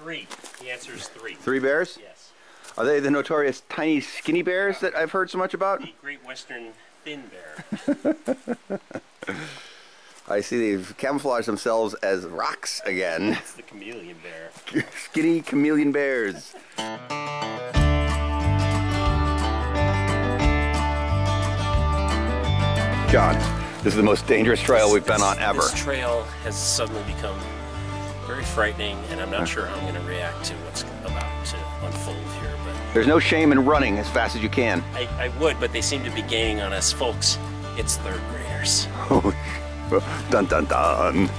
3. The answer is 3. 3 bears? Yes. Are they the notorious tiny skinny bears that I've heard so much about? The Great Western Thin Bear. I see they've camouflaged themselves as rocks again. It's the chameleon bear. Skinny chameleon bears. John, this is the most dangerous trail we've been on ever. This trail has suddenly become very frightening, and I'm not sure how I'm going to react to what's about to unfold here. But there's no shame in running as fast as you can. I would, but they seem to be gaining on us. Folks, it's 3rd graders. Dun dun dun.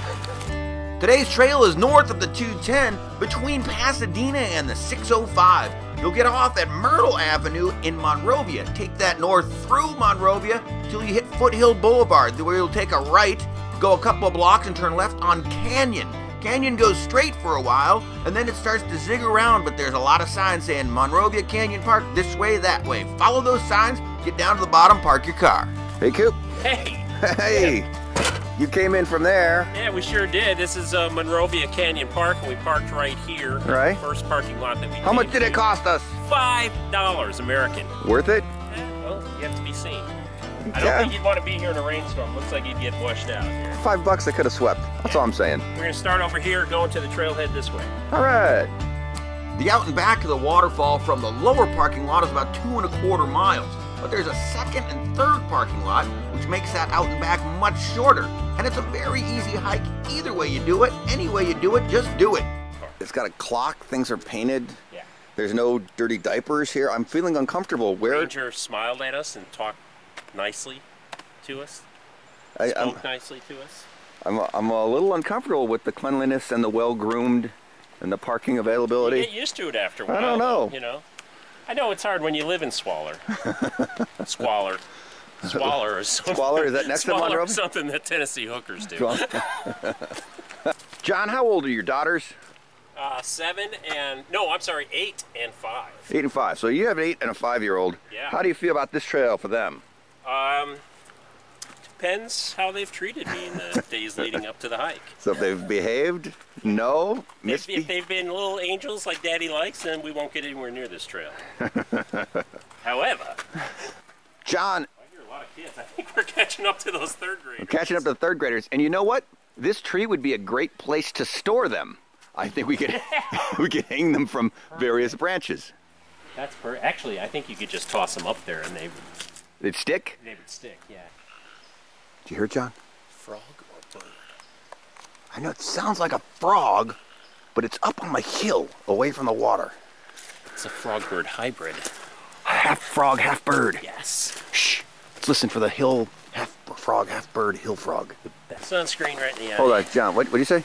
Today's trail is north of the 210 between Pasadena and the 605. You'll get off at Myrtle Avenue in Monrovia. Take that north through Monrovia till you hit Foothill Boulevard, where you'll take a right, go a couple of blocks and turn left on Canyon. Canyon goes straight for a while, and then it starts to zig around, but there's a lot of signs saying Monrovia Canyon Park this way, that way. Follow those signs, get down to the bottom, park your car. Hey, Coop. Hey! Hey! You came in from there. Yeah, we sure did. This is Monrovia Canyon Park, and we parked right here. Right. First parking lot that we How much did it cost us? $5 American. Worth it? Well, you have to be seen. I don't think you'd want to be here in a rainstorm. Looks like you'd get washed out here. $5 I could have swept. That's all I'm saying. We're going to start over here, going to the trailhead this way. All right. The out and back of the waterfall from the lower parking lot is about 2¼ miles. But there's a second and third parking lot, which makes that out and back much shorter. And it's a very easy hike either way you do it. Any way you do it, just do it. It's got a clock. Things are painted. Yeah. There's no dirty diapers here. I'm feeling uncomfortable. Where? Ranger smiled at us and talked nicely to us. Spoke nicely to us. I'm a little uncomfortable with the cleanliness and the well-groomed and the parking availability. You get used to it after a while. I don't know. You know. I know it's hard when you live in Squalor. Squalor. Squalor is something. Squalor, is that next to Monrovia? Something that Tennessee hookers do. John, how old are your daughters? 7 and, no, I'm sorry, 8 and 5. 8 and 5. So you have an 8 and a 5-year-old. Yeah. How do you feel about this trail for them? Depends how they've treated me in the days leading up to the hike. So if they've behaved, no? If they've been little angels like Daddy likes, then we won't get anywhere near this trail. However, John, I hear a lot of kids. I think we're catching up to those 3rd graders. we're catching up to the 3rd graders. And you know what? This tree would be a great place to store them. I think we could we could hang them from various branches. That's actually, I think you could just toss them up there and They'd stick? They would stick, yeah. Did you hear it, John? Frog or bird? I know it sounds like a frog, but it's up on the hill, away from the water. It's a frog-bird hybrid. Half frog, half bird. Yes. Shh. Let's listen for the hill, half frog, half bird, hill frog. Sunscreen right in the eye. Hold on, John, what do you say?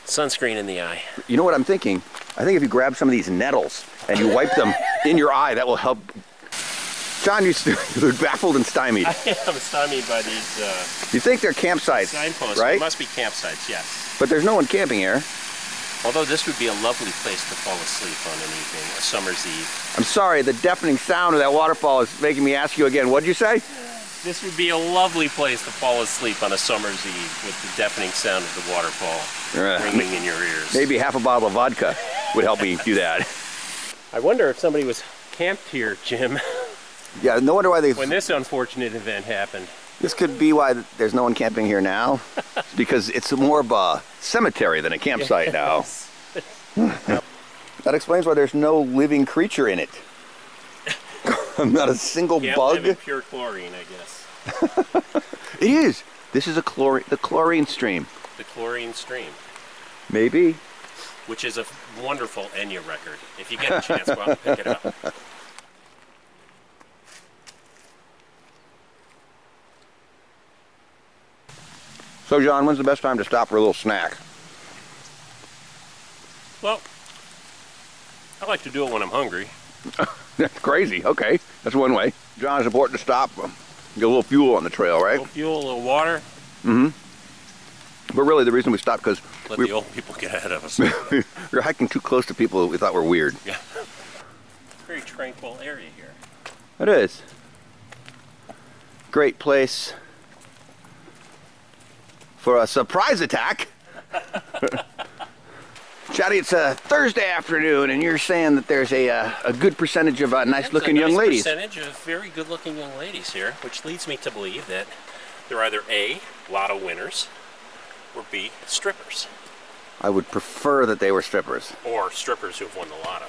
Sunscreen in the eye. You know what I'm thinking? I think if you grab some of these nettles and you wipe them in your eye, that will help. John, you're baffled and stymied. I am stymied by these You think they're campsites, signposts. right? It must be campsites, yes. But there's no one camping here. Although this would be a lovely place to fall asleep on an evening, a summer's eve. I'm sorry, the deafening sound of that waterfall is making me ask you again. What'd you say? This would be a lovely place to fall asleep on a summer's eve with the deafening sound of the waterfall ringing in your ears. Maybe half a bottle of vodka would help me do that. I wonder if somebody was camped here, Jim. Yeah, no wonder why they... When this unfortunate event happened. This could be why there's no one camping here now. It's because it's more of a cemetery than a campsite now. That explains why there's no living creature in it. Not a single Can't bug. live in pure chlorine, I guess. It is. This is the chlorine stream. The chlorine stream. Maybe. Which is a wonderful Enya record. If you get a chance, go out and pick it up. So, John, when's the best time to stop for a little snack? Well, I like to do it when I'm hungry. That's crazy. Okay, that's one way. John, it's important to stop. Get a little fuel on the trail, right? A little fuel, a little water. Mm-hmm. But really, the reason we stopped because let the old people get ahead of us. We're hiking too close to people that we thought were weird. Yeah. Very tranquil area here. It is. Great place for a surprise attack. Johnny, it's a Thursday afternoon, and you're saying that there's a good percentage of nice-looking young ladies. Percentage of very good-looking young ladies here, which leads me to believe that they're either A, lotto winners, or B, strippers. I would prefer that they were strippers. Or strippers who've won the lotto.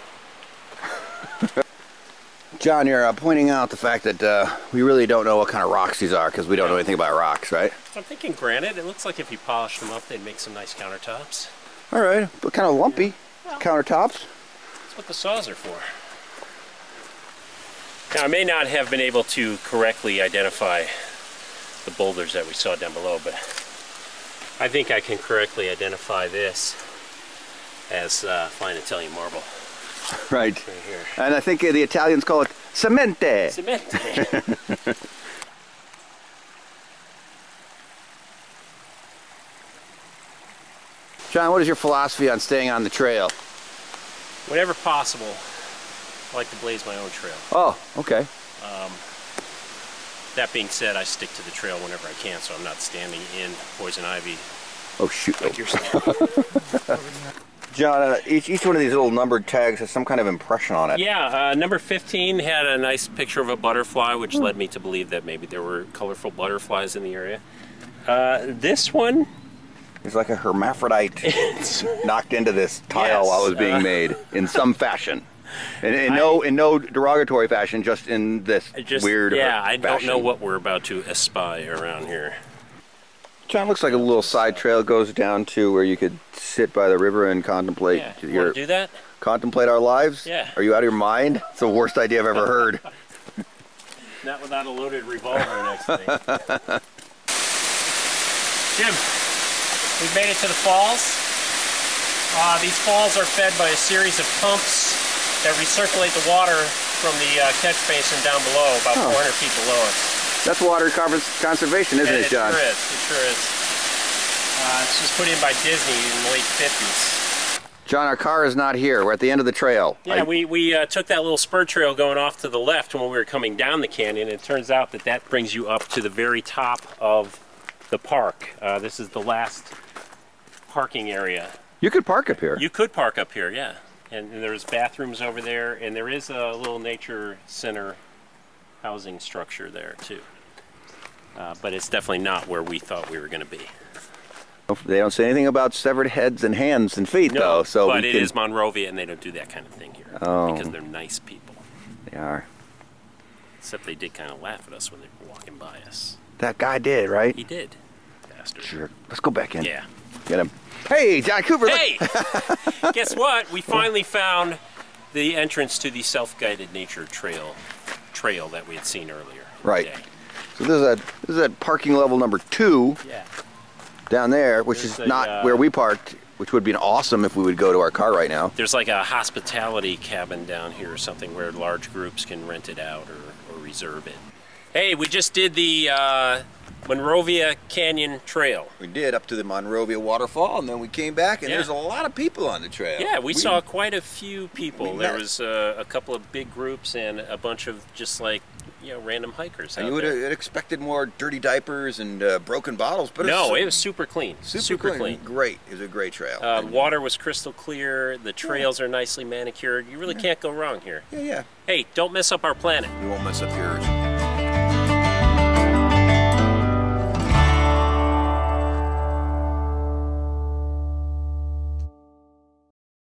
John, you're pointing out the fact that we really don't know what kind of rocks these are because we don't know anything about rocks, right? I'm thinking granite. It looks like if you polished them up, they'd make some nice countertops. All right, but kind of lumpy countertops. That's what the saws are for. Now, I may not have been able to correctly identify the boulders that we saw down below, but I think I can correctly identify this as fine Italian marble. Right here. And I think the Italians call it cemente. Cemente. John, what is your philosophy on staying on the trail? Whenever possible, I like to blaze my own trail. Oh, okay. That being said, I stick to the trail whenever I can, so I'm not standing in poison ivy. Oh, shoot. Like you're standing. John, each one of these little numbered tags has some kind of impression on it. Yeah, number 15 had a nice picture of a butterfly, which led me to believe that maybe there were colorful butterflies in the area. This one... It's like a hermaphrodite knocked into this tile while it was being made in some fashion. In no derogatory fashion, just in this weird I don't fashion. know what we're about to espy around here. John, looks like a little side trail goes down to where you could sit by the river and contemplate. Yeah, you want to do that? Contemplate our lives? Yeah. Are you out of your mind? It's the worst idea I've ever heard. Not without a loaded revolver next to me. Jim, we've made it to the falls. These falls are fed by a series of pumps that recirculate the water from the catch basin down below, about 400 feet below us. That's water conservation, isn't it, John? It sure is. It sure is. This was put in by Disney in the late 50s. John, our car is not here. We're at the end of the trail. Yeah, we took that little spur trail going off to the left when we were coming down the canyon. It turns out that that brings you up to the very top of the park. This is the last parking area. You could park up here. You could park up here, yeah. And there's bathrooms over there, and there is a little nature center housing structure there too. But it's definitely not where we thought we were going to be. They don't say anything about severed heads and hands and feet, though. So but it is Monrovia, and they don't do that kind of thing here because they're nice people. They are. Except they did kind of laugh at us when they were walking by us. That guy did, right? He did. Bastard. Sure. Let's go back in. Yeah. Get him. Hey, John Cooper. Hey! Guess what? We finally found the entrance to the self-guided nature trail that we had seen earlier. Right. So this is at parking level number 2. Yeah. Down there, which is not where we parked, which would be awesome if we would go to our car right now. There's like a hospitality cabin down here or something where large groups can rent it out or reserve it. Hey, we just did the Monrovia Canyon Trail. We did, up to the Monrovia waterfall, and then we came back, and there's a lot of people on the trail. Yeah, we saw quite a few people. There was a couple of big groups and a bunch of just like, random hikers. And you would have expected more dirty diapers and broken bottles, but no, it was super clean. Super clean. Great. It was a great trail. Water was crystal clear. The trails are nicely manicured. You really can't go wrong here. Yeah. Hey, don't mess up our planet. We won't mess up yours.